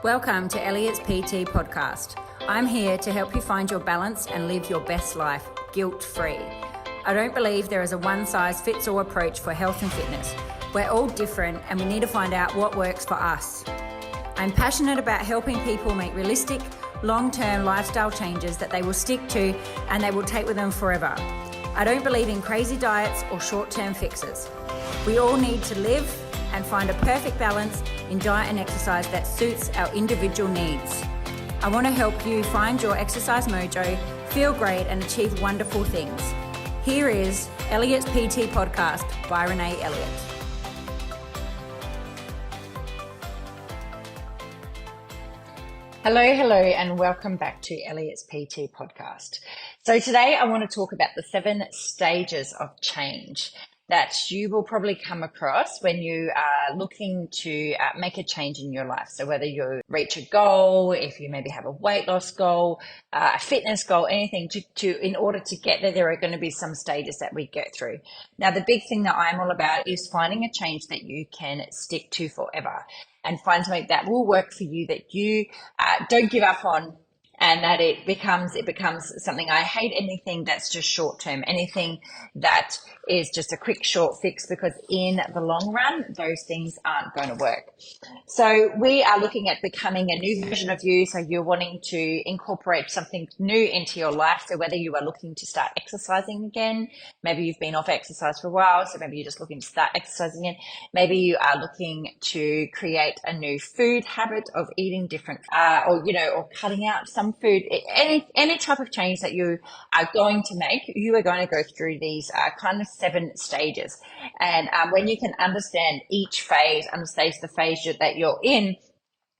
Welcome to Elliott's PT podcast. I'm here to help you find your balance and live your best life guilt-free. I don't believe there is a one-size-fits-all approach for health and fitness. We're all different and we need to find out what works for us. I'm passionate about helping people make realistic, long-term lifestyle changes that they will stick to and they will take with them forever. I don't believe in crazy diets or short-term fixes. We all need to live and find a perfect balance in diet and exercise that suits our individual needs. I want to help you find your exercise mojo, feel great and achieve wonderful things. Here is Elliott's PT podcast by Renae Elliott. Hello, and welcome back to Elliott's PT podcast. So today I want to talk about the 7 stages of change that you will probably come across when you are looking to make a change in your life. So whether you reach a goal, if you maybe have a weight loss goal, a fitness goal, anything in order to get there, there are going to be some stages that we get through. Now, the big thing that I'm all about is finding a change that you can stick to forever and find something that will work for you, that you don't give up on, and that it becomes something. I hate anything that's just short term, anything that is just a quick short fix, because in the long run, those things aren't going to work. So we are looking at becoming a new version of you. So you're wanting to incorporate something new into your life. So whether you are looking to start exercising again, maybe you've been off exercise for a while, so maybe you're just looking to start exercising again. Maybe you are looking to create a new food habit of eating different, or cutting out some food. Any type of change that you are going to make, you are going to go through these kind of 7 stages. And when you can understand each phase, understand the phase that you're in,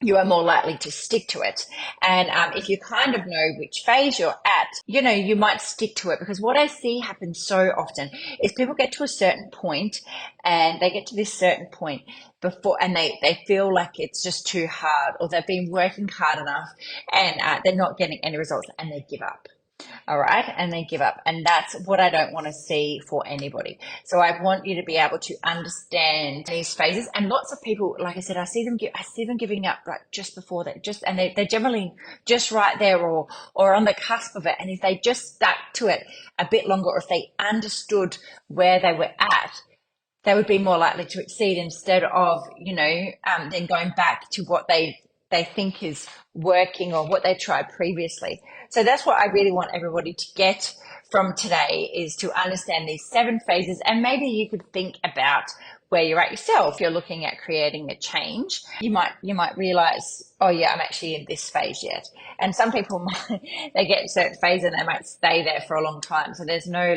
you are more likely to stick to it. And if you kind of know which phase you're at, you might stick to it, because what I see happen so often is people get to a certain point and they get to this certain point before, and they feel like it's just too hard, or they've been working hard enough and they're not getting any results, and they give up. All right. And they give up. And that's what I don't want to see for anybody. So I want you to be able to understand these phases. And lots of people, like I said, I see them giving up right just before that, and they're generally just right there or on the cusp of it. And if they just stuck to it a bit longer, or if they understood where they were at, they would be more likely to exceed, instead of, then going back to what they think is working or what they tried previously. So that's what I really want everybody to get from today, is to understand these 7 phases. And maybe you could think about where you're at yourself. If you're looking at creating a change, you might realize, oh yeah, I'm actually in this phase yet. And some people they get a certain phase and they might stay there for a long time. So there's no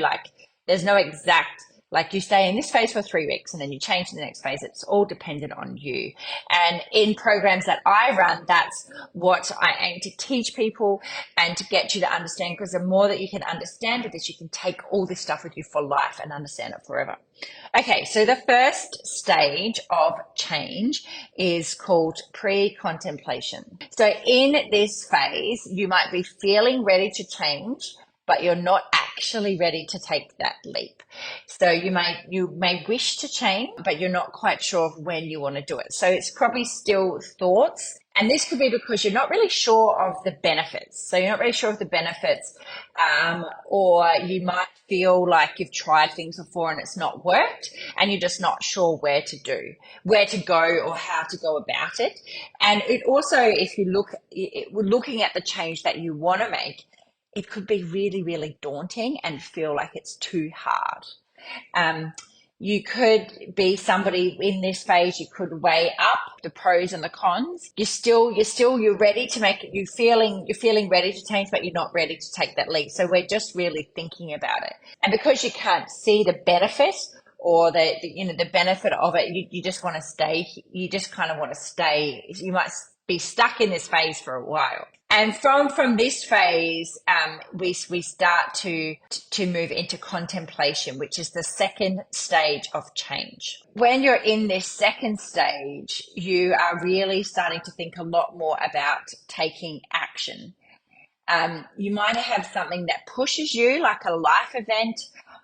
exact, like you stay in this phase for 3 weeks and then you change to the next phase. It's all dependent on you. And in programs that I run, that's what I aim to teach people and to get you to understand, because the more that you can understand this, you can take all this stuff with you for life and understand it forever. Okay, so the first stage of change is called pre-contemplation. So in this phase, you might be feeling ready to change, but you're not actually ready to take that leap. So you may wish to change, but you're not quite sure of when you want to do it. So it's probably still thoughts. And this could be because you're not really sure of the benefits. So you're not really sure of the benefits, or you might feel like you've tried things before and it's not worked, and you're just not sure where to go or how to go about it. And it also, if you looking at the change that you want to make, it could be really, really daunting and feel like it's too hard. You could be somebody in this phase, you could weigh up the pros and the cons. You're ready to make it, you're feeling ready to change, but you're not ready to take that leap. So we're just really thinking about it. And because you can't see the benefit or the benefit of it, you just want to stay, you just kind of want to stay. You might be stuck in this phase for a while. And from this phase, we start to move into contemplation, which is the second stage of change. When you're in this second stage, you are really starting to think a lot more about taking action. You might have something that pushes you, like a life event,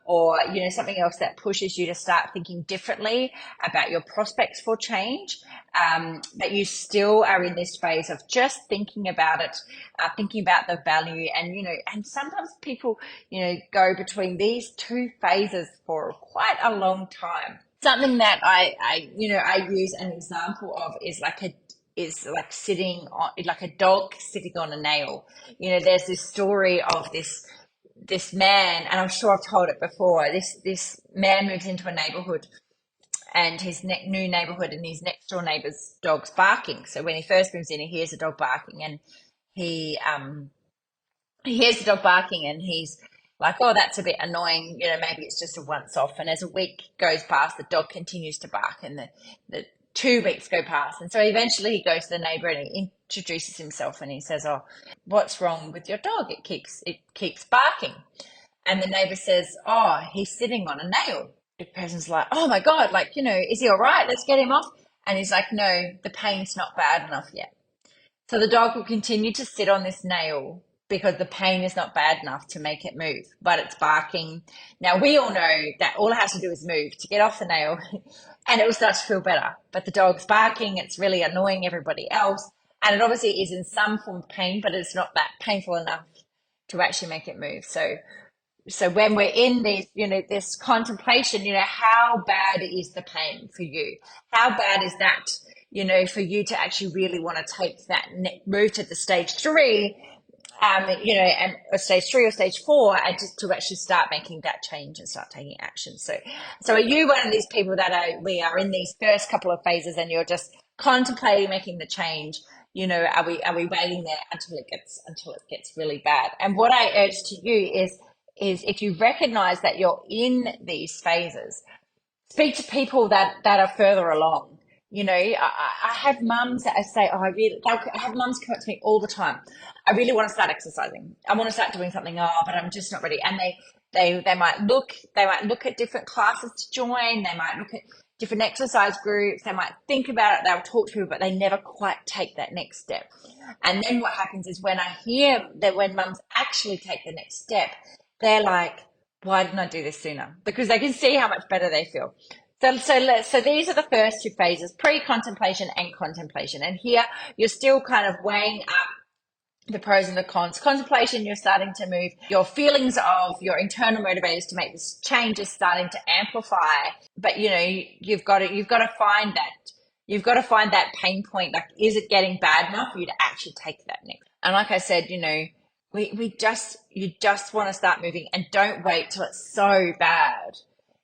or something else that pushes you to start thinking differently about your prospects for change. but you still are in this phase of just thinking about it, thinking about the value. And, and sometimes people, go between these two phases for quite a long time. Something that I use an example of is like sitting on, like a dog sitting on a nail. There's this story of this man, and I'm sure I've told it before. This man moves into a neighborhood, and his new neighborhood, and his next door neighbor's dog's barking. So when he first moves in, he hears the dog barking, and he hears the dog barking, and he's like, oh, that's a bit annoying. Maybe it's just a once off. And as a week goes past, the dog continues to bark, and the 2 weeks go past. And so eventually he goes to the neighbor and he introduces himself, and he says, oh, what's wrong with your dog? It keeps barking. And the neighbor says, oh, he's sitting on a nail. The person's like, oh my God, is he all right? Let's get him off. And he's like, no, the pain's not bad enough yet. So the dog will continue to sit on this nail because the pain is not bad enough to make it move, but it's barking. Now, we all know that all it has to do is move to get off the nail and it will start to feel better. But the dog's barking, it's really annoying everybody else. And it obviously is in some form of pain, but it's not that painful enough to actually make it move. So when we're in these, this contemplation, how bad is the pain for you? How bad is that, for you to actually really want to take that move to the stage 3, and or stage 3 or stage 4, and just to actually start making that change and start taking action. So are you one of these people that we are in these first couple of phases and you're just contemplating making the change? Are we waiting there until it gets really bad? And what I urge to you is if you recognize that you're in these phases, speak to people that are further along. I have mums that say, oh, I have mums come up to me all the time. I really want to start exercising. I want to start doing something, but I'm just not ready. And they might look at different classes to join. They might look at different exercise groups. They might think about it. They'll talk to people, but they never quite take that next step. And then what happens is when I hear that when mums actually take the next step, they're like, why didn't I do this sooner? Because they can see how much better they feel. So these are the first 2 phases, pre-contemplation and contemplation. And here you're still kind of weighing up the pros and the cons. Contemplation, you're starting to move. Your feelings of your internal motivators to make this change is starting to amplify. But you've got to find that pain point. Like, is it getting bad enough for you to actually take that next? And like I said, you just want to start moving, and don't wait till it's so bad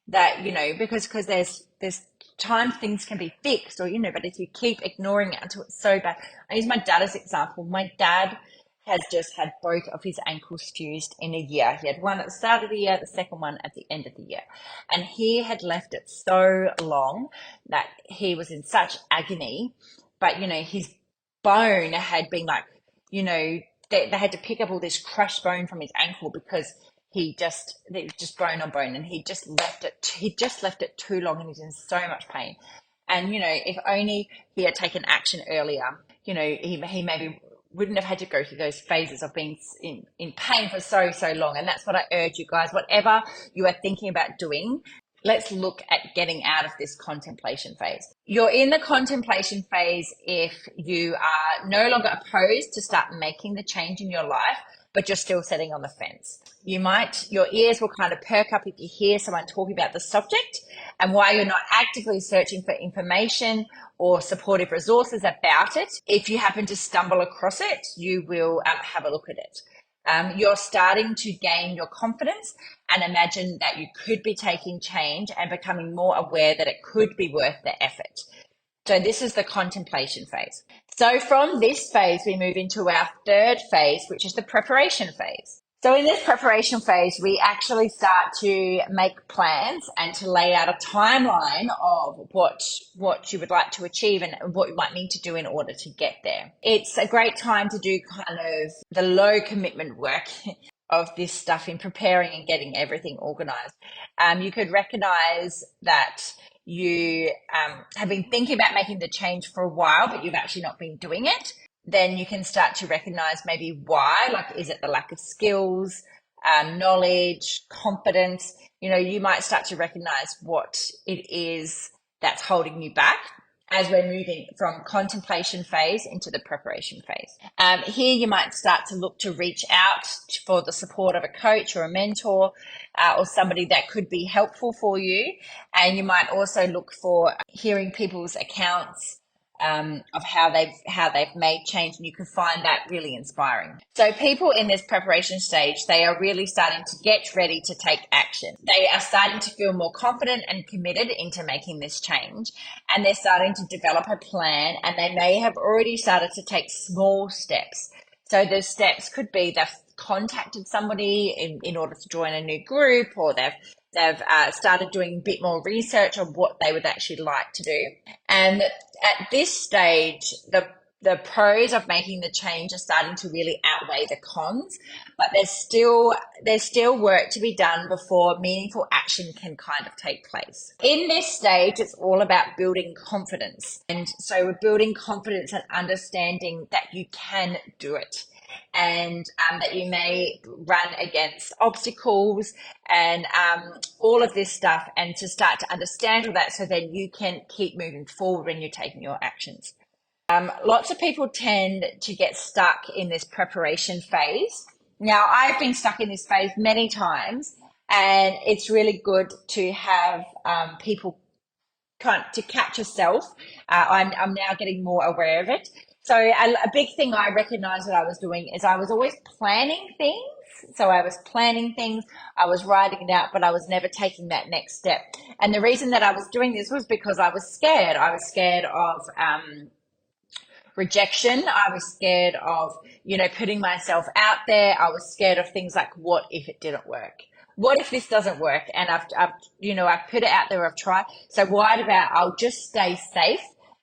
that, because there's times things can be fixed, or, but if you keep ignoring it until it's so bad. I use my dad as an example. My dad has just had both of his ankles fused in a year. He had one at the start of the year, the second one at the end of the year. And he had left it so long that he was in such agony, but, his bone had been they had to pick up all this crushed bone from his ankle because it was just bone on bone, and he just left it too long, and he's in so much pain. And, if only he had taken action earlier, he maybe wouldn't have had to go through those phases of being in pain for so long. And that's what I urge you guys, whatever you are thinking about doing, let's look at getting out of this contemplation phase. You're in the contemplation phase if you are no longer opposed to start making the change in your life, but you're still sitting on the fence. Your ears will kind of perk up if you hear someone talking about the subject, and while you're not actively searching for information or supportive resources about it, if you happen to stumble across it, you will have a look at it. You're starting to gain your confidence and imagine that you could be taking change and becoming more aware that it could be worth the effort. So this is the contemplation phase. So from this phase, we move into our 3rd phase, which is the preparation phase. So in this preparation phase, we actually start to make plans and to lay out a timeline of what you would like to achieve and what you might need to do in order to get there. It's a great time to do kind of the low commitment work of this stuff in preparing and getting everything organized. You could recognize that you have been thinking about making the change for a while, but you've actually not been doing it. Then you can start to recognize maybe why, like, is it the lack of skills, knowledge, confidence? You might start to recognize what it is that's holding you back. as we're moving from contemplation phase into the preparation phase. Here you might start to look to reach out for the support of a coach or a mentor or somebody that could be helpful for you. And you might also look for hearing people's accounts of how they've made change, and you can find that really inspiring. So people in this preparation stage, they are really starting to get ready to take action. They are starting to feel more confident and committed into making this change, and they're starting to develop a plan, and they may have already started to take small steps. So the steps could be they've contacted somebody in order to join a new group, or they've started doing a bit more research on what they would actually like to do. And at this stage, the pros of making the change are starting to really outweigh the cons, but there's still work to be done before meaningful action can kind of take place. In this stage, it's all about building confidence. And so we're building confidence and understanding that you can do it, and that you may run against obstacles and all of this stuff, and to start to understand all that so then you can keep moving forward when you're taking your actions. Lots of people tend to get stuck in this preparation phase. Now, I've been stuck in this phase many times, and it's really good to have people to catch yourself. I'm now getting more aware of it. So a big thing I recognized that I was doing is I was always planning things. So I was planning things, I was writing it out, but I was never taking that next step. And the reason that I was doing this was because I was scared. I was scared of rejection. I was scared of, putting myself out there. I was scared of things like, what if it didn't work? What if this doesn't work? And I've put it out there, I've tried. So what about I'll just stay safe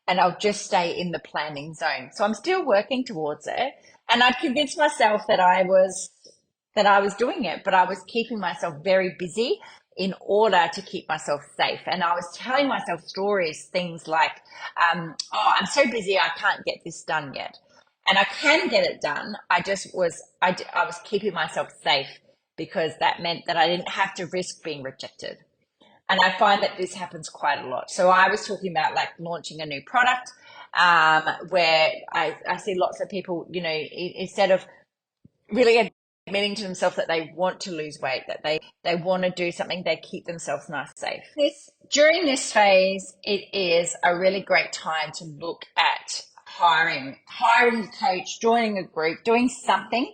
and I'll just stay in the planning zone. So I'm still working towards it. And I'd convinced myself that I was doing it, but I was keeping myself very busy in order to keep myself safe. And I was telling myself stories, things like, I'm so busy, I can't get this done yet. And I can get it done. I was keeping myself safe because that meant that I didn't have to risk being rejected. And I find that this happens quite a lot. So I was talking about like launching a new product, where I see lots of people, instead of really admitting to themselves that they want to lose weight, that they want to do something, they keep themselves nice and safe. During this phase, it is a really great time to look at hiring a coach, joining a group, doing something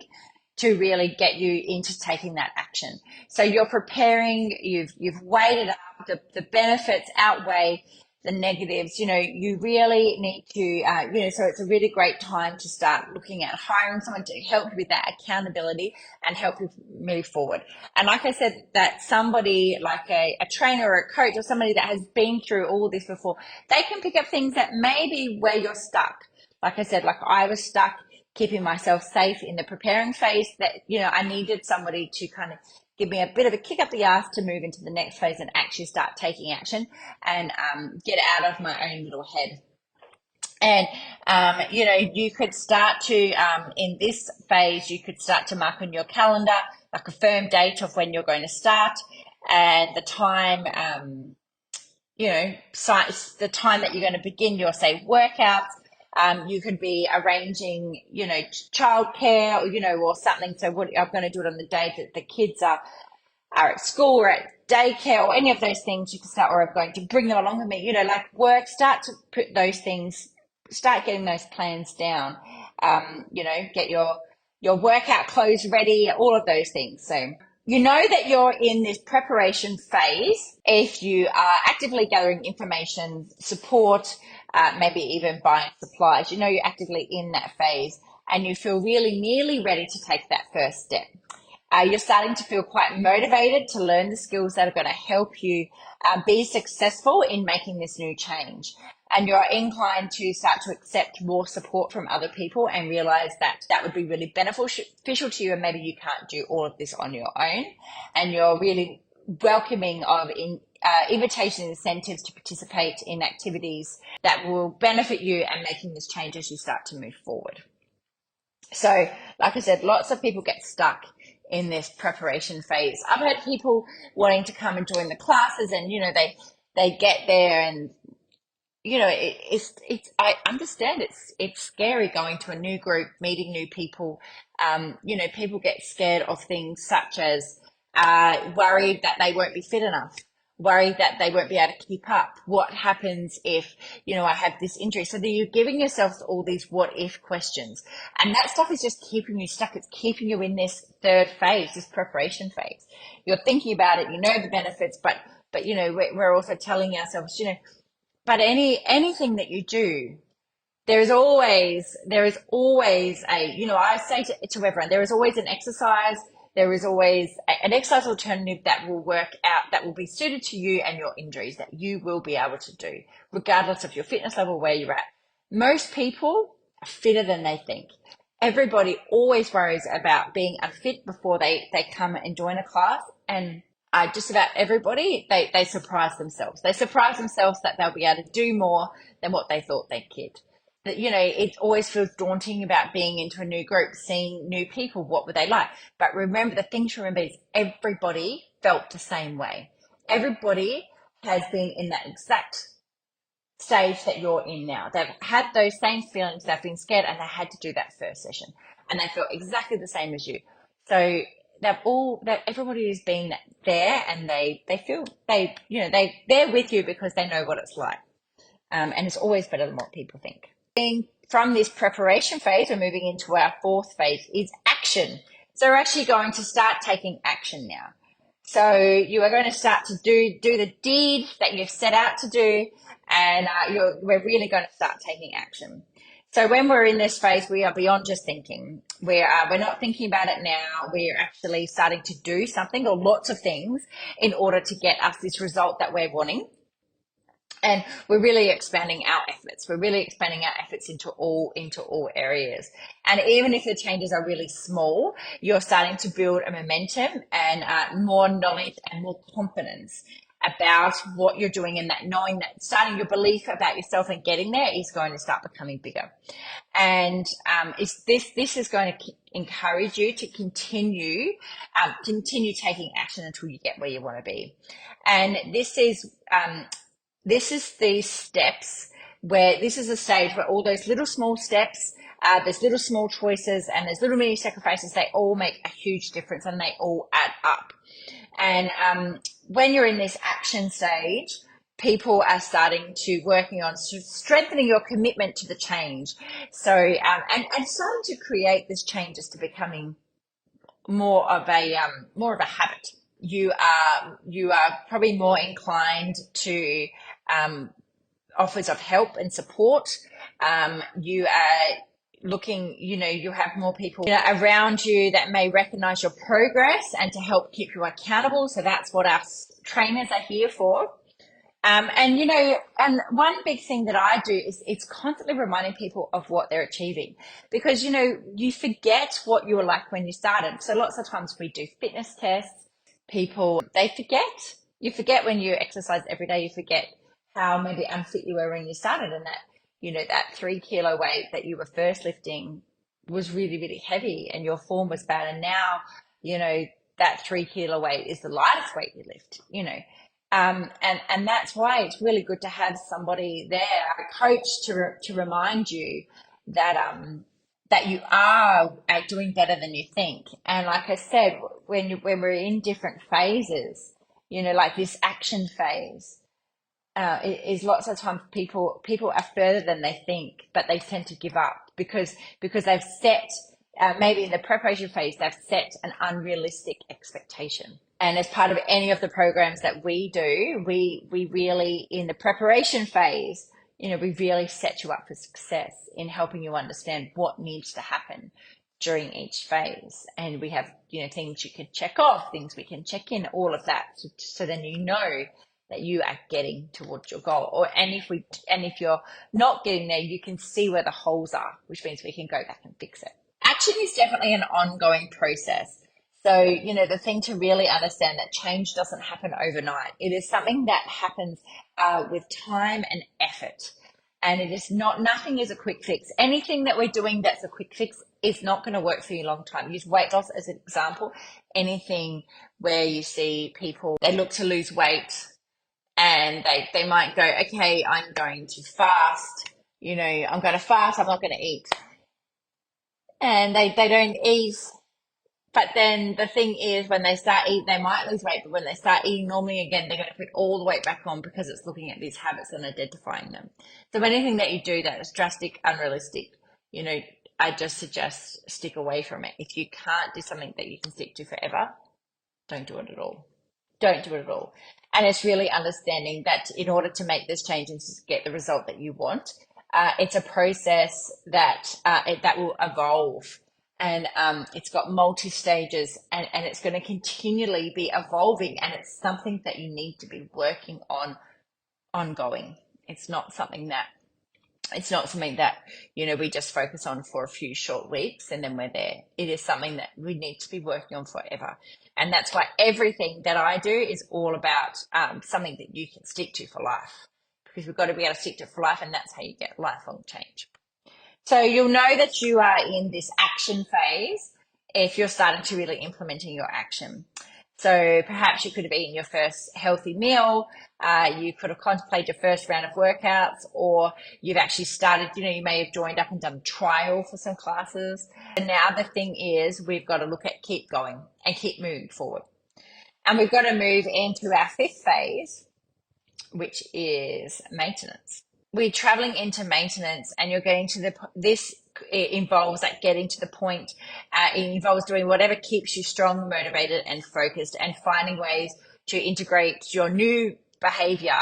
to really get you into taking that action. So you're preparing, you've weighed it up, the benefits outweigh the negatives. You really need to, so it's a really great time to start looking at hiring someone to help you with that accountability and help you move forward. And like I said, that somebody like a trainer or a coach or somebody that has been through all this before, they can pick up things that maybe where you're stuck. Like I said, like I was stuck keeping myself safe in the preparing phase, that, I needed somebody to kind of give me a bit of a kick up the ass to move into the next phase and actually start taking action and get out of my own little head. And, you could start to, in this phase, you could start to mark on your calendar, like a firm date of when you're going to start and the time, the time that you're going to begin your, say, workouts. You could be arranging, childcare, or something. So what I'm going to do it on the day that the kids are at school or at daycare or any of those things. You can start, or I'm going to bring them along with me, like work, start to put those things, start getting those plans down, get your workout clothes ready, all of those things. So you know that you're in this preparation phase if you are actively gathering information, support, maybe even buying supplies. You're actively in that phase and you feel really nearly ready to take that first step. You're starting to feel quite motivated to learn the skills that are going to help you be successful in making this new change. And you're inclined to start to accept more support from other people and realize that that would be really beneficial to you, and maybe you can't do all of this on your own. And you're really welcoming of invitation incentives to participate in activities that will benefit you and making this change as you start to move forward. So, like I said, lots of people get stuck in this preparation phase. I've had people wanting to come and join the classes and, they get there and, I understand it's scary going to a new group, meeting new people. People get scared of things such as worried that they won't be fit enough, worried that they won't be able to keep up. What happens if, I have this injury? So that you're giving yourself all these what if questions. And that stuff is just keeping you stuck. It's keeping you in this third phase, this preparation phase. You're thinking about it, you know the benefits, but we're also telling ourselves, but anything that you do, there is always I say to everyone, there is always an exercise. There is always an exercise alternative that will work out, that will be suited to you and your injuries, that you will be able to do, regardless of your fitness level, where you're at. Most people are fitter than they think. Everybody always worries about being unfit before they come and join a class. And just about everybody, they surprise themselves. They surprise themselves that they'll be able to do more than what they thought they could. That, it always feels daunting about being into a new group, seeing new people. What were they like? But remember, the thing to remember is everybody felt the same way. Everybody has been in that exact stage that you're in now. They've had those same feelings. They've been scared, and they had to do that first session, and they felt exactly the same as you. So everybody has been there, and they feel they're with you because they know what it's like. And it's always better than what people think. From this preparation phase, we're moving into our fourth phase, is action. So we're actually going to start taking action now. So you are going to start to do the deed that you've set out to do, and we're really going to start taking action. So when we're in this phase, we are beyond just thinking. We're not thinking about it now. We're actually starting to do something, or lots of things, in order to get us this result that we're wanting. And we're really expanding our efforts. We're really expanding our efforts into all areas. And even if the changes are really small, you're starting to build a momentum and more knowledge and more confidence about what you're doing, and that knowing that starting your belief about yourself and getting there is going to start becoming bigger. And this is going to encourage you to continue taking action until you get where you want to be. And this is these steps, where this is a stage where all those little small steps, there's little small choices, and there's little mini sacrifices, they all make a huge difference, and they all add up. And when you're in this action stage, people are starting to working on strengthening your commitment to the change. So and starting to create this changes to becoming more of a habit. You are probably more inclined to offers of help and support. You are looking, you have more people around you that may recognize your progress and to help keep you accountable. So that's what our trainers are here for. And one big thing that I do is it's constantly reminding people of what they're achieving, because, you forget what you were like when you started. So lots of times we do fitness tests, people, you forget when you exercise every day, you forget how maybe unfit you were when you started, and that, that 3 kilo weight that you were first lifting was really, really heavy and your form was bad. And now, that 3 kilo weight is the lightest weight you lift, and that's why it's really good to have somebody there, a coach, to remind you that you are doing better than you think. And like I said, when we're in different phases, like this action phase, is lots of times people are further than they think, but they tend to give up because they've set, maybe in the preparation phase, they've set an unrealistic expectation. And as part of any of the programs that we do, we really, in the preparation phase, we really set you up for success in helping you understand what needs to happen during each phase. And we have, things you can check off, things we can check in, all of that. So then that you are getting towards your goal. And if you're not getting there, you can see where the holes are, which means we can go back and fix it. Action is definitely an ongoing process. So, the thing to really understand, that change doesn't happen overnight. It is something that happens with time and effort. And it is nothing is a quick fix. Anything that we're doing that's a quick fix is not going to work for you a long time. Use weight loss as an example. Anything where you see people, they look to lose weight and they might go, okay, I'm going to fast, I'm going to fast, I'm not going to eat. And they don't eat. But then the thing is, when they start eating, they might lose weight, but when they start eating normally again, they're going to put all the weight back on because it's looking at these habits and identifying them. So anything that you do that is drastic, unrealistic, I just suggest stick away from it. If you can't do something that you can stick to forever, don't do it at all. Don't do it at all. And it's really understanding that in order to make this change and to get the result that you want, it's a process that that will evolve, and it's got multi stages, and it's going to continually be evolving, and it's something that you need to be working on ongoing. It's not something that we just focus on for a few short weeks and then we're there. It is something that we need to be working on forever. And that's why everything that I do is all about something that you can stick to for life, because we've got to be able to stick to it for life, and that's how you get lifelong change. So you'll know that you are in this action phase if you're starting to really implementing your action. So perhaps you could have eaten your first healthy meal, you could have contemplated your first round of workouts, or you've actually started, you may have joined up and done trial for some classes. And now the thing is, we've got to look at keep going and keep moving forward. And we've got to move into our fifth phase, which is maintenance. We're traveling into maintenance, and you're getting to it involves getting to the point. It involves doing whatever keeps you strong, motivated, and focused, and finding ways to integrate your new behavior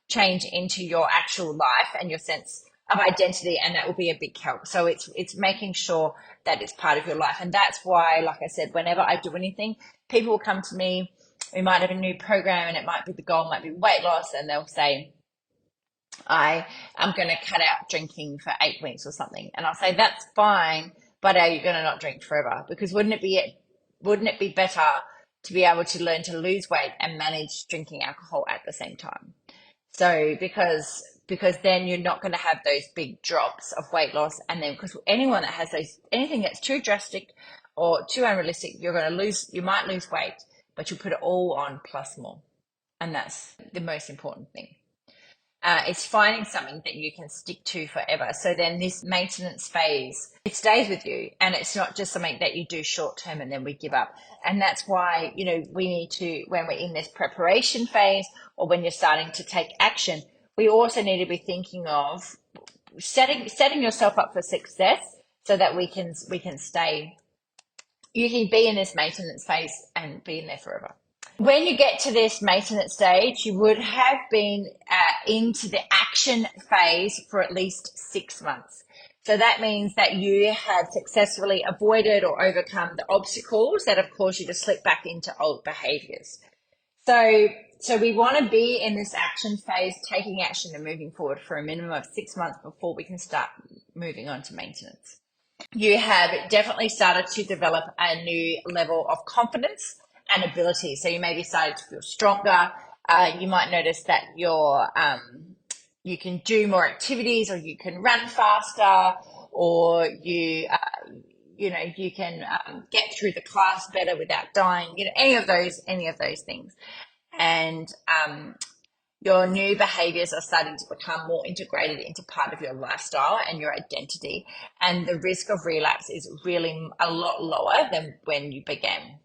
change into your actual life and your sense of identity, and that will be a big help. So it's making sure that it's part of your life. And that's why, like I said, whenever I do anything, people will come to me. We might have a new program, and it might be the goal might be weight loss, and they'll say, I'm going to cut out drinking for 8 weeks or something. And I'll say, that's fine, but are you going to not drink forever? Because wouldn't it be better to be able to learn to lose weight and manage drinking alcohol at the same time? So because then you're not going to have those big drops of weight loss. And then because anyone that has anything that's too drastic or too unrealistic, you might lose weight, but you put it all on plus more. And that's the most important thing. It's finding something that you can stick to forever. So then this maintenance phase, it stays with you, and it's not just something that you do short term and then we give up. And that's why, we need to, when we're in this preparation phase or when you're starting to take action, we also need to be thinking of setting yourself up for success so that we can stay, you can be in this maintenance phase and be in there forever. When you get to this maintenance stage, you would have been into the action phase for at least 6 months. So that means that you have successfully avoided or overcome the obstacles that have caused you to slip back into old behaviors. So we want to be in this action phase, taking action and moving forward for a minimum of 6 months before we can start moving on to maintenance. You have definitely started to develop a new level of confidence and ability. So you may be starting to feel stronger. You might notice that you can do more activities, or you can run faster, or you can get through the class better without dying. Any of those things. And your new behaviors are starting to become more integrated into part of your lifestyle and your identity. And the risk of relapse is really a lot lower than when you began.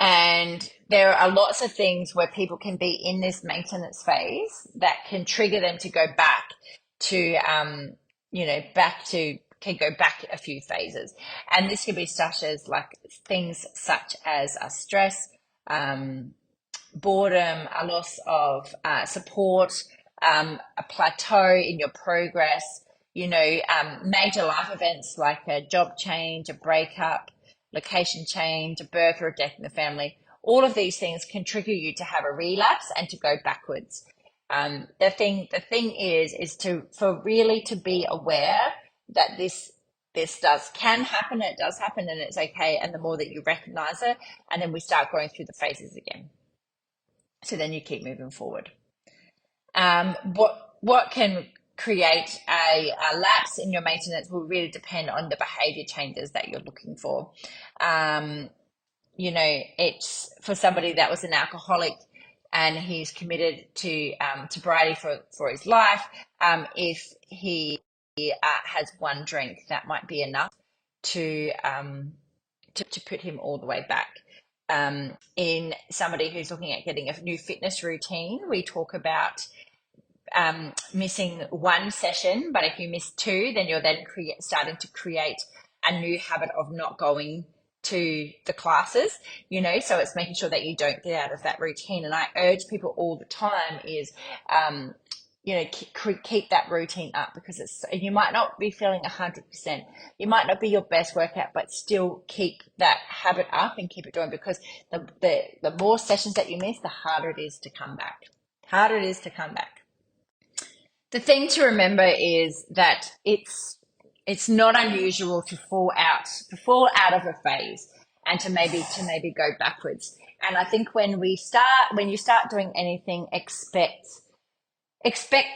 And there are lots of things where people can be in this maintenance phase that can trigger them to go back to, can go back a few phases. And this can be things such as stress, boredom, a loss of support, a plateau in your progress, major life events like a job change, a breakup, location change, a birth or a death in the family. All of these things can trigger you to have a relapse and to go backwards. The thing is to really be aware that this can happen. It does happen, and it's okay. And the more that you recognize it, and then we start going through the phases again. So then you keep moving forward. What can create a lapse in your maintenance will really depend on the behavior changes that you're looking for. It's for somebody that was an alcoholic, and he's committed to sobriety for his life, if he has one drink, that might be enough to put him all the way back. In somebody who's looking at getting a new fitness routine, we talk about missing one session, but if you miss two, then you're then starting to create a new habit of not going to the classes, so it's making sure that you don't get out of that routine. And I urge people all the time is, keep that routine up, because you might not be feeling 100%. You might not be your best workout, but still keep that habit up and keep it doing, because the more sessions that you miss, the harder it is to come back. The thing to remember is that it's not unusual to fall out of a phase and to maybe go backwards. And I think when you start doing anything, expect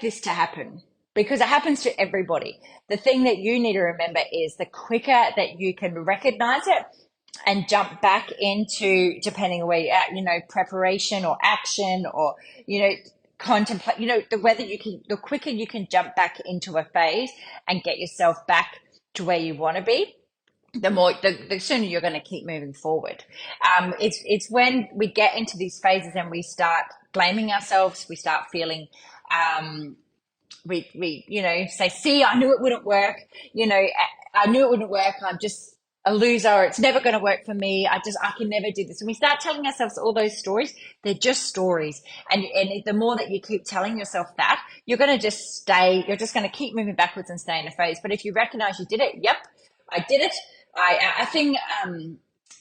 this to happen, because it happens to everybody. The thing that you need to remember is the quicker that you can recognize it and jump back into, depending on where you're at, preparation or action or, contemplate, the quicker you can jump back into a phase and get yourself back to where you want to be, the sooner you're going to keep moving forward. It's when we get into these phases and we start blaming ourselves, we start feeling, we say, see, I knew it wouldn't work. I knew it wouldn't work. I'm just a loser. It's never going to work for me. I can never do this. And we start telling ourselves all those stories. They're just stories. And the more that you keep telling yourself that, you're going to keep moving backwards and stay in a phase. But if you recognize you did it, yep, I did it. I think,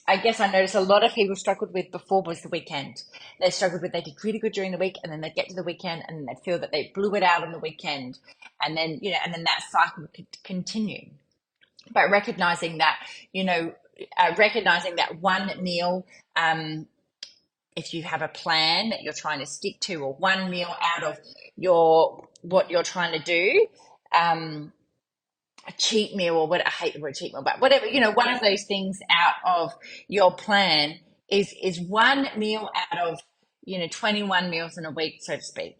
I guess I noticed a lot of people struggled with before was the weekend. They did really good during the week, and then they'd get to the weekend and they'd feel that they blew it out on the weekend. And then, and then that cycle could continue. But recognizing that one meal, if you have a plan that you're trying to stick to, or one meal out of what you're trying to do, a cheat meal, or what, I hate the word cheat meal, but whatever, one of those things out of your plan is one meal out of, 21 meals in a week, so to speak.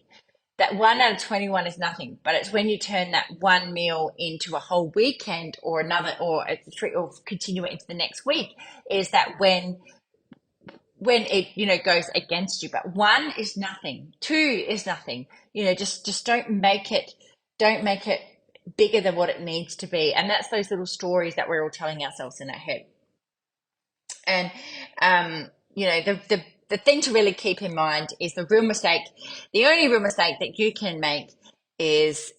That 1 out of 21 is nothing, but it's when you turn that one meal into a whole weekend or another, or continue it into the next week, is that when it, goes against you. But 1 is nothing, 2 is nothing, just don't make it bigger than what it needs to be. And that's those little stories that we're all telling ourselves in our head. And, the thing to really keep in mind is the only real mistake that you can make is,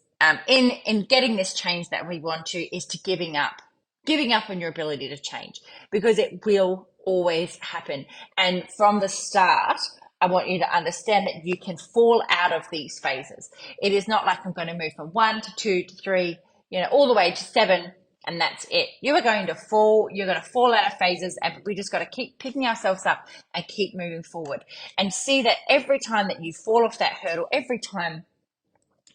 in getting this change that we want to, is to giving up on your ability to change, because it will always happen. And from the start, I want you to understand that you can fall out of these phases. It is not like I'm going to move from 1 to 2 to 3, all the way to 7, and that's it. You're going to fall out of phases, and we just got to keep picking ourselves up and keep moving forward, and see that every time that you fall off that hurdle, every time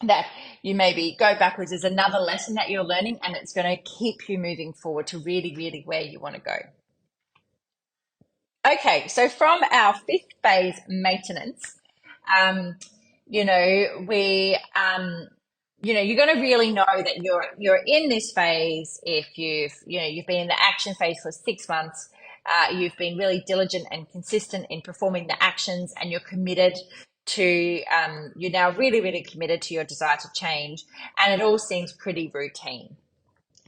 that you maybe go backwards, is another lesson that you're learning, and it's going to keep you moving forward to really, really where you want to go. Okay, so from our 5th phase, maintenance, you're going to really know that you're in this phase if you've been in the action phase for 6 months. You've been really diligent and consistent in performing the actions, and you're committed to, you're now really, really committed to your desire to change, and it all seems pretty routine.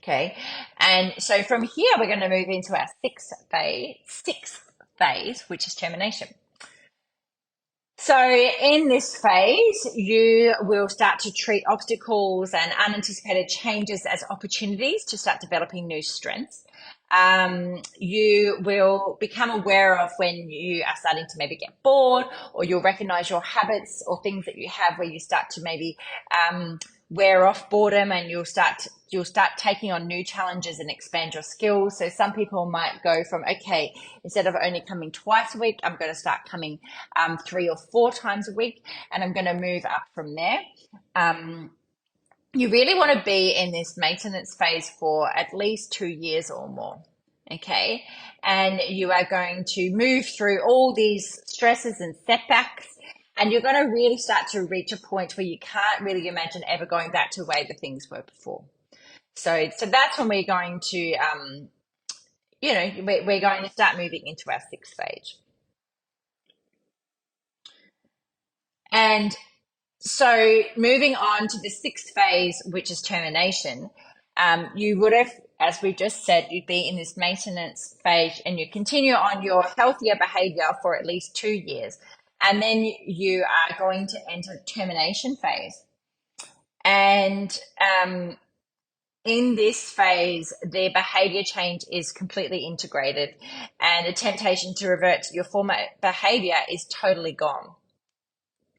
Okay, and so from here we're going to move into our 6th phase, which is termination. So in this phase, you will start to treat obstacles and unanticipated changes as opportunities to start developing new strengths. You will become aware of when you are starting to maybe get bored, or you'll recognize your habits or things that you have where you start to maybe wear off boredom, and you'll start taking on new challenges and expand your skills. So some people might go from, okay, instead of only coming twice a week, I'm going to start coming 3 or 4 times a week, and I'm going to move up from there. You really want to be in this maintenance phase for at least 2 years or more. Okay, and you are going to move through all these stresses and setbacks, And you're going to really start to reach a point where you can't really imagine ever going back to the way the things were before. So that's when we're going to, we're going to start moving into our sixth stage. And so moving on to the sixth phase, which is termination, you would have, as we just said, you'd be in this maintenance phase and you continue on your healthier behavior for at least 2 years. And then you are going to enter termination phase. And in this phase, the behavior change is completely integrated and the temptation to revert to your former behavior is totally gone.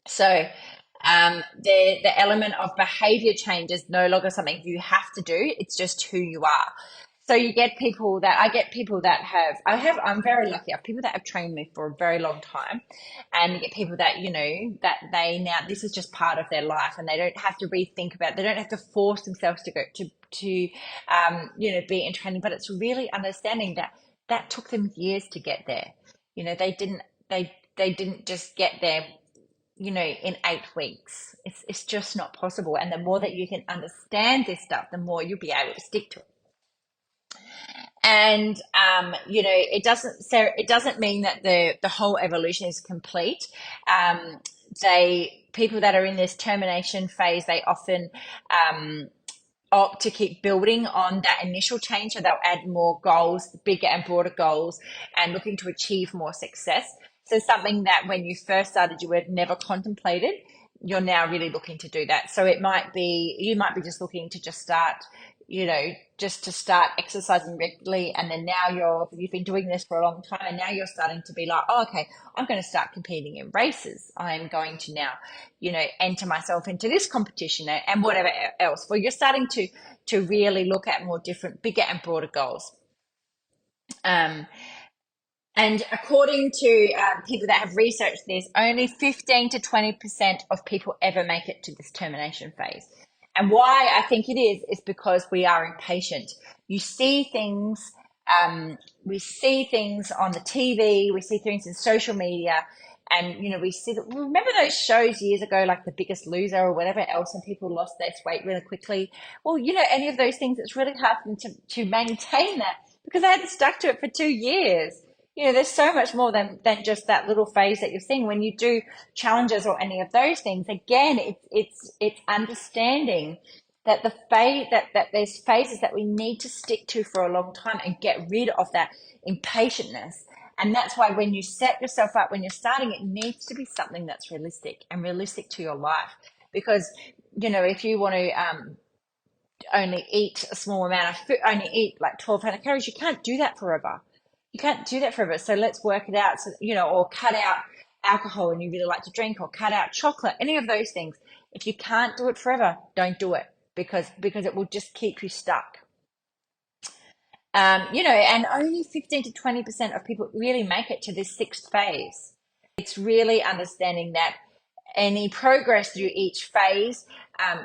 So the element of behavior change is no longer something you have to do. It's just who you are. So I get people that I'm very lucky. I have people that have trained me for a very long time, and you get people that, that this is just part of their life and they don't have to rethink about it. They don't have to force themselves to go to be in training, but it's really understanding that took them years to get there. They didn't just get there in 8 weeks. It's just not possible. And the more that you can understand this stuff, the more you'll be able to stick to it. And it doesn't mean that the whole evolution is complete. People that are in this termination phase, they often opt to keep building on that initial change. So they'll add more goals, bigger and broader goals, and looking to achieve more success. So something that when you first started, you had never contemplated, you're now really looking to do that. So you might be just looking to just start, just to start exercising regularly. And then now you've been doing this for a long time and now you're starting to be like, oh, okay, I'm going to start competing in races. I'm going to now, enter myself into this competition and whatever else. Well, you're starting to really look at more different, bigger and broader goals. And according to people that have researched this, only 15 to 20% of people ever make it to this termination phase. And why I think it is because we are impatient. You see things, we see things on the TV, we see things in social media, and we see that. Remember those shows years ago, like The Biggest Loser or whatever else, and people lost their weight really quickly. Well, any of those things, it's really hard for them to maintain that because they hadn't stuck to it for 2 years. There's so much more than just that little phase that you're seeing. When you do challenges or any of those things, again, it's understanding that that there's phases that we need to stick to for a long time and get rid of that impatientness. And that's why when you set yourself up, when you're starting, it needs to be something that's realistic and realistic to your life. Because, if you want to only eat a small amount of food, only eat like 1,200 calories, you can't do that forever. You can't do that forever. So let's work it out. So, or cut out alcohol and you really like to drink, or cut out chocolate, any of those things. If you can't do it forever, don't do it because it will just keep you stuck. And only 15 to 20% of people really make it to this sixth phase. It's really understanding that any progress through each phase,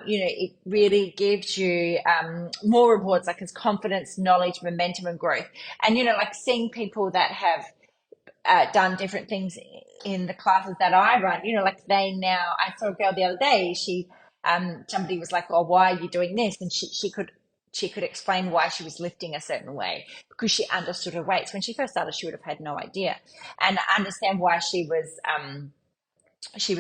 it really gives you more rewards, like as confidence, knowledge, momentum, and growth. And, like seeing people that have done different things in the classes that I run, like I saw a girl the other day, somebody was like, oh, why are you doing this? And she could explain why she was lifting a certain way because she understood her weights. When she first started, she would have had no idea, and understand why she was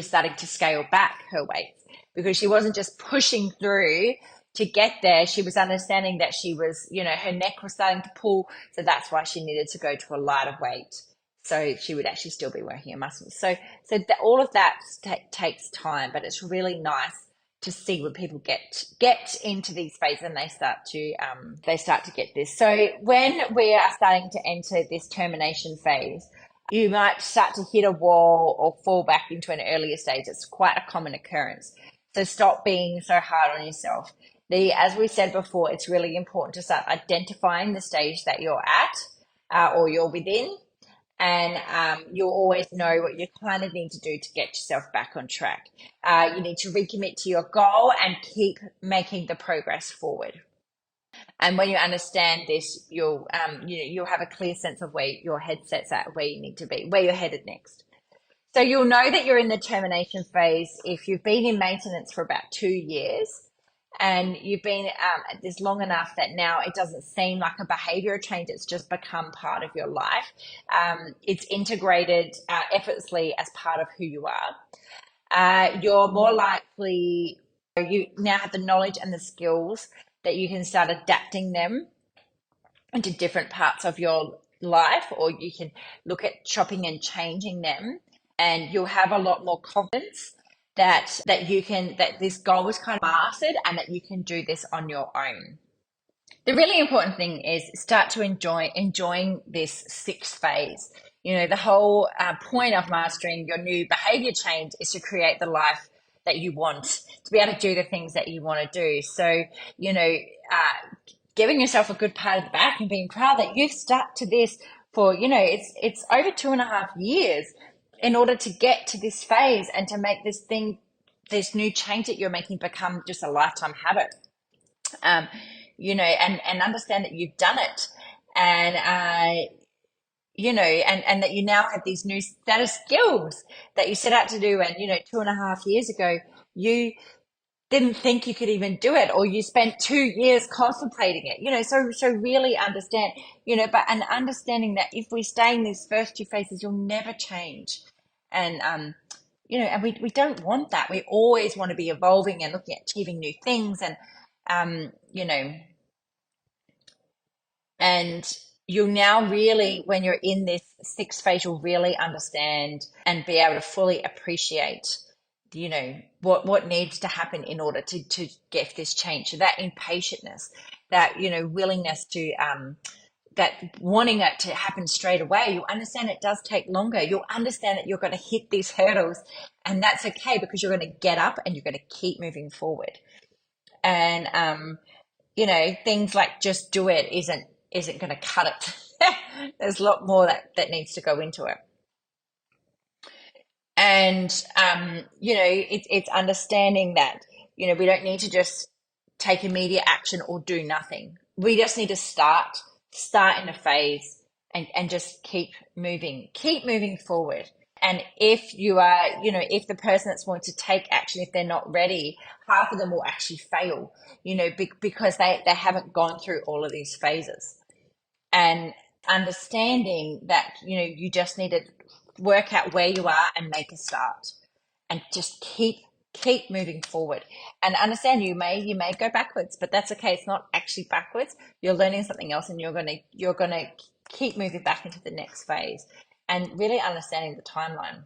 starting to scale back her weights because she wasn't just pushing through to get there. She was understanding that she was, her neck was starting to pull. So that's why she needed to go to a lighter weight. So she would actually still be working her muscles. So all of that takes time, but it's really nice to see when people get into these phases and they start to get this. So when we are starting to enter this termination phase, you might start to hit a wall or fall back into an earlier stage. It's quite a common occurrence. So stop being so hard on yourself. As we said before, it's really important to start identifying the stage that you're at or you're within. And you'll always know what you kind of need to do to get yourself back on track. You need to recommit to your goal and keep making the progress forward. And when you understand this, you'll have a clear sense of where your headset's at, where you need to be, where you're headed next. So you'll know that you're in the termination phase if you've been in maintenance for about 2 years and you've been at this long enough that now it doesn't seem like a behavior change. It's just become part of your life. It's integrated effortlessly as part of who you are. You're more likely, you now have the knowledge and the skills that you can start adapting them into different parts of your life, or you can look at chopping and changing them, and you'll have a lot more confidence that this goal is kind of mastered and that you can do this on your own. The really important thing is start to enjoying this sixth phase. You know, the whole point of mastering your new behavior change is to create the life that you want, to be able to do the things that you want to do. So, you know, giving yourself a good pat on the back and being proud that you've stuck to this for, you know, it's over 2.5 years in order to get to this phase and to make this new change that you're making become just a lifetime habit. You know, and understand that you've done it, and you know, and that you now have these new set of skills that you set out to do. And, you know, 2.5 years ago, you didn't think you could even do it, or you spent 2 years contemplating it, you know, so really understand, you know, but an understanding that if we stay in these first two phases, you'll never change. And, you know, and we don't want that. We always want to be evolving and looking at achieving new things. And, you know, and you'll now really, when you're in this sixth phase, you'll really understand and be able to fully appreciate, you know, what needs to happen in order to get this change. So that impatientness, that, you know, willingness to, that wanting it to happen straight away, you'll understand it does take longer. You'll understand that you're going to hit these hurdles, and that's okay, because you're going to get up and you're going to keep moving forward. And, you know, things like just do it isn't going to cut it. There's a lot more that needs to go into it. And, you know, it's understanding that, you know, we don't need to just take immediate action or do nothing. We just need to start in a phase and just keep moving forward. And if you are, you know, if the person that's going to take action, if they're not ready, half of them will actually fail, you know, because they haven't gone through all of these phases. And understanding that, you know, you just need to work out where you are and make a start, and just keep moving forward. And understand you may go backwards, but that's okay. It's not actually backwards. You're learning something else, and you're gonna keep moving back into the next phase, and really understanding the timeline.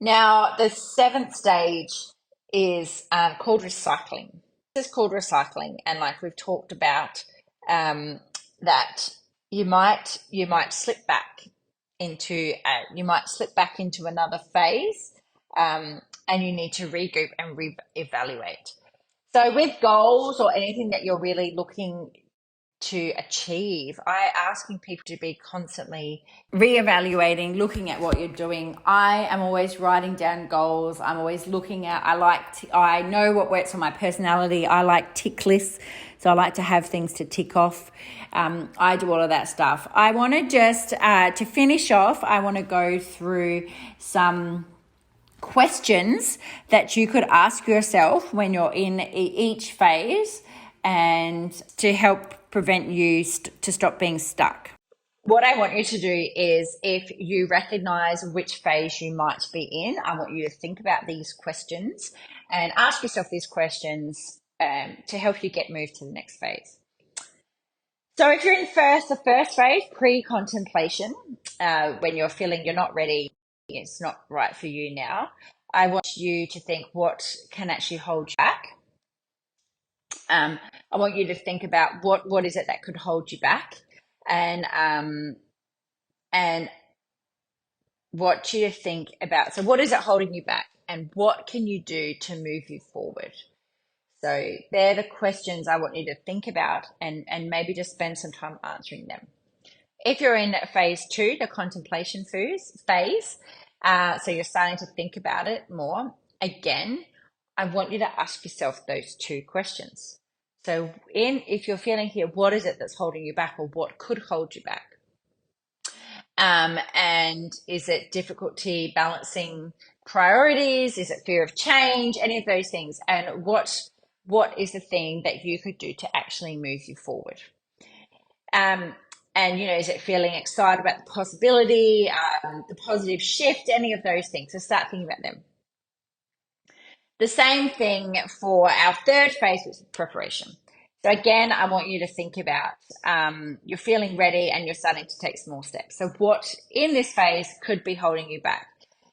Now, the seventh stage is called recycling. This is called recycling, and like we've talked about, that you might slip back into another phase, and you need to regroup and reevaluate. So with goals or anything that you're really looking to achieve, I asking people to be constantly reevaluating, looking at what you're doing. I am always writing down goals. I'm always looking at, I know what works for my personality. I like tick lists, so I like to have things to tick off. I do all of that stuff. I want to just, to finish off, I want to go through some questions that you could ask yourself when you're in each phase, and to help prevent you to stop being stuck. What I want you to do is, if you recognize which phase you might be in, I want you to think about these questions and ask yourself these questions to help you get moved to the next phase. So if you're in the first phase, pre-contemplation, when you're feeling you're not ready, it's not right for you now, I want you to think what can actually hold you back. I want you to think about what is it that could hold you back, and what you think about. So what is it holding you back, and what can you do to move you forward? So they're the questions I want you to think about, and maybe just spend some time answering them. If you're in phase 2, the contemplation phase, so you're starting to think about it more, again, I want you to ask yourself those 2 questions. So if you're feeling here, what is it that's holding you back, or what could hold you back? And is it difficulty balancing priorities? Is it fear of change? Any of those things? And what is the thing that you could do to actually move you forward? Um, and is it feeling excited about the possibility, the positive shift, any of those things? So start thinking about them. The same thing for our third phase, which is preparation. So again, I want you to think about you're feeling ready and you're starting to take small steps. So what in this phase could be holding you back?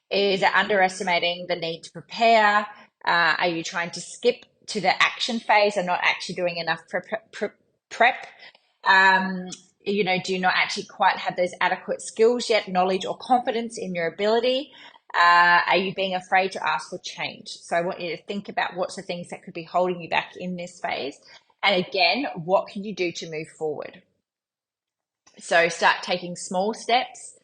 Is it underestimating the need to prepare? Are you trying to skip to the action phase and not actually doing enough prep? Do you not actually quite have those adequate skills yet, knowledge or confidence in your ability? Are you being afraid to ask for change? So I want you to think about what's the things that could be holding you back in this phase. And again, what can you do to move forward? So start taking small steps.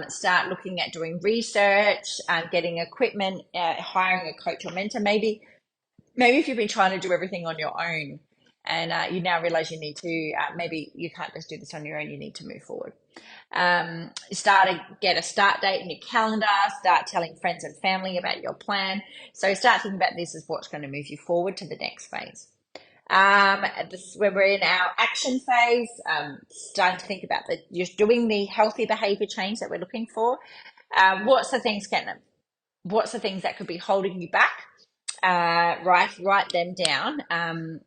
Start looking at doing research, getting equipment, hiring a coach or mentor. Maybe if you've been trying to do everything on your own and you now realize you need to, maybe you can't just do this on your own, you need to move forward. Get a start date in your calendar, start telling friends and family about your plan. So start thinking about this as what's going to move you forward to the next phase. When we're in our action phase, starting to think about you're doing the healthy behavior change that we're looking for. What's the things that could be holding you back? Write them down.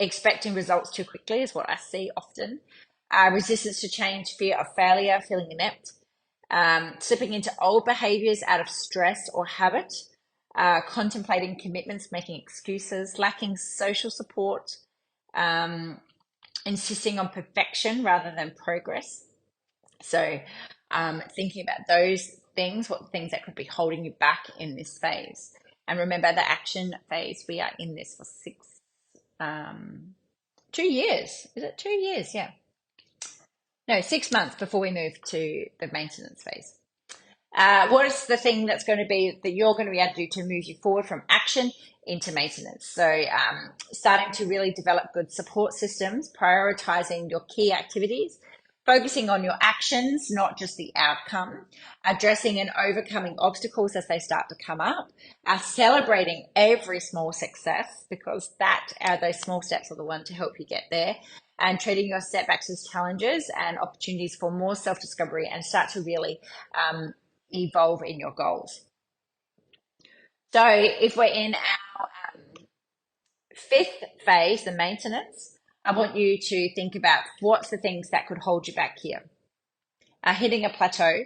Expecting results too quickly is what I see often. Resistance to change, fear of failure, feeling inept, slipping into old behaviors out of stress or habit, contemplating commitments, making excuses, lacking social support, insisting on perfection rather than progress. So thinking about those things, what things that could be holding you back in this phase. And remember the action phase, we are in this for 2 years. Is it 2 years? Yeah. No, 6 months before we move to the maintenance phase. What is the thing that's going to be that you're going to be able to do to move you forward from action into maintenance? So starting to really develop good support systems, prioritizing your key activities, focusing on your actions, not just the outcome, addressing and overcoming obstacles as they start to come up, celebrating every small success because those small steps are the one to help you get there, and treating your setbacks as challenges and opportunities for more self-discovery and start to really evolve in your goals. So if we're in our fifth phase, the maintenance, I want you to think about what's the things that could hold you back here. Hitting a plateau,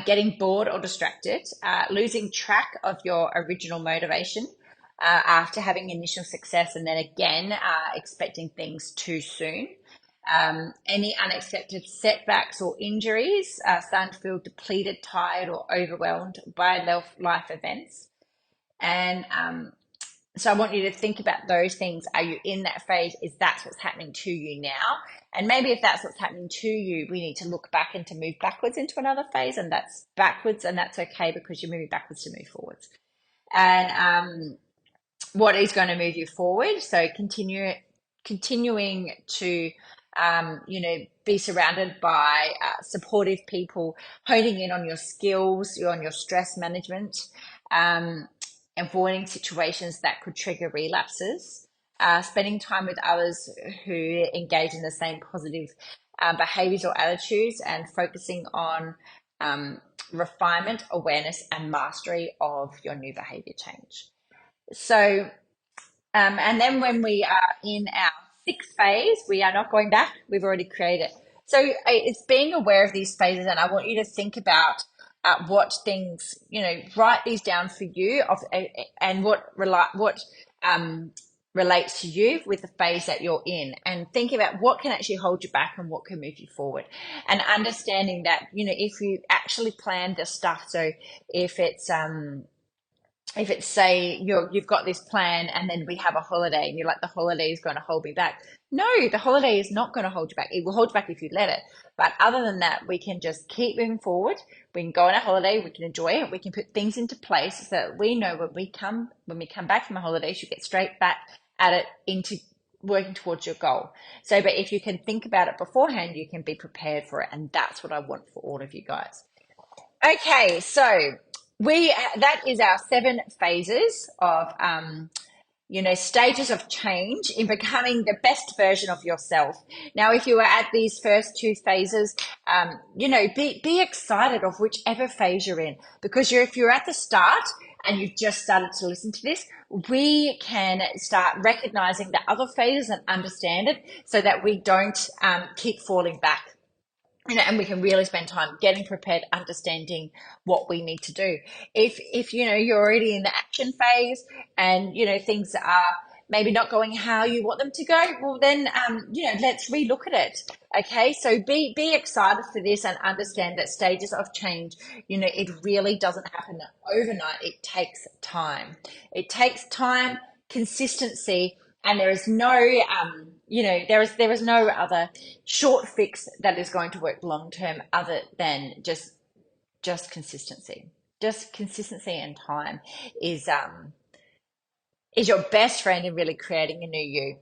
getting bored or distracted, losing track of your original motivation after having initial success and then again expecting things too soon. Any unexpected setbacks or injuries, starting to feel depleted, tired, or overwhelmed by life events. And so I want you to think about those things. Are you in that phase? Is that what's happening to you now? And maybe if that's what's happening to you, we need to look back and to move backwards into another phase, and that's backwards, and that's okay because you're moving backwards to move forwards. And what is going to move you forward? So continuing to be surrounded by supportive people, honing in on your skills, on your stress management, avoiding situations that could trigger relapses, spending time with others who engage in the same positive behaviors or attitudes, and focusing on refinement, awareness, and mastery of your new behavior change. So, and then when we are in our sixth phase, we are not going back. We've already created. So it's being aware of these phases, and I want you to think about what things, write these down for you and what relates to you with the phase that you're in, and think about what can actually hold you back and what can move you forward, and understanding that, if you actually plan this stuff. So if it's say you've got this plan and then we have a holiday and you're like, the holiday is going to hold me back. No, the holiday is not going to hold you back. It will hold you back if you let it. But other than that, we can just keep moving forward. We can go on a holiday. We can enjoy it. We can put things into place so that we know when we come back from a holiday, you get straight back at it into working towards your goal. So, but if you can think about it beforehand, you can be prepared for it. And that's what I want for all of you guys. Okay, so that is our 7 phases of stages of change in becoming the best version of yourself. Now, if you are at these first 2 phases, be excited of whichever phase you're in, because if you're at the start and you've just started to listen to this, we can start recognizing the other phases and understand it so that we don't keep falling back. And we can really spend time getting prepared, understanding what we need to do. If you're already in the action phase and things are maybe not going how you want them to go, well then let's relook at it. Okay, so be excited for this and understand that stages of change, it really doesn't happen overnight. It takes time. It takes time, consistency, and there is no there is no other short fix that is going to work long term other than just consistency. Just consistency and time is your best friend in really creating a new you.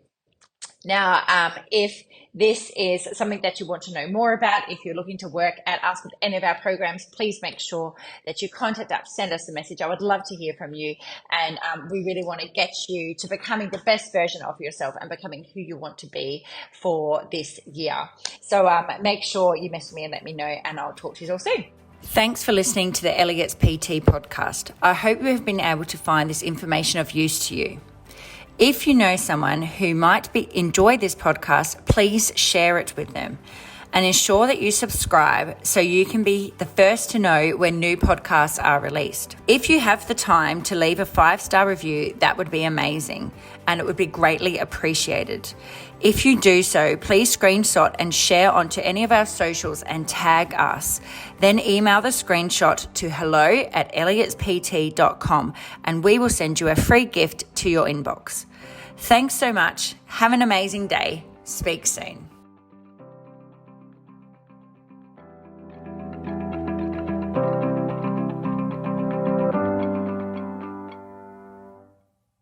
Now, if this is something that you want to know more about, if you're looking to work at us with any of our programs, please make sure that you contact us, send us a message. I would love to hear from you. And we really want to get you to becoming the best version of yourself and becoming who you want to be for this year. So make sure you message me and let me know, and I'll talk to you all soon. Thanks for listening to the Elliott's PT podcast. I hope you have been able to find this information of use to you. If you know someone who might enjoy this podcast, please share it with them and ensure that you subscribe so you can be the first to know when new podcasts are released. If you have the time to leave a 5-star review, that would be amazing and it would be greatly appreciated. If you do so, please screenshot and share onto any of our socials and tag us. Then email the screenshot to hello@elliotspt.com and we will send you a free gift to your inbox. Thanks so much. Have an amazing day. Speak soon.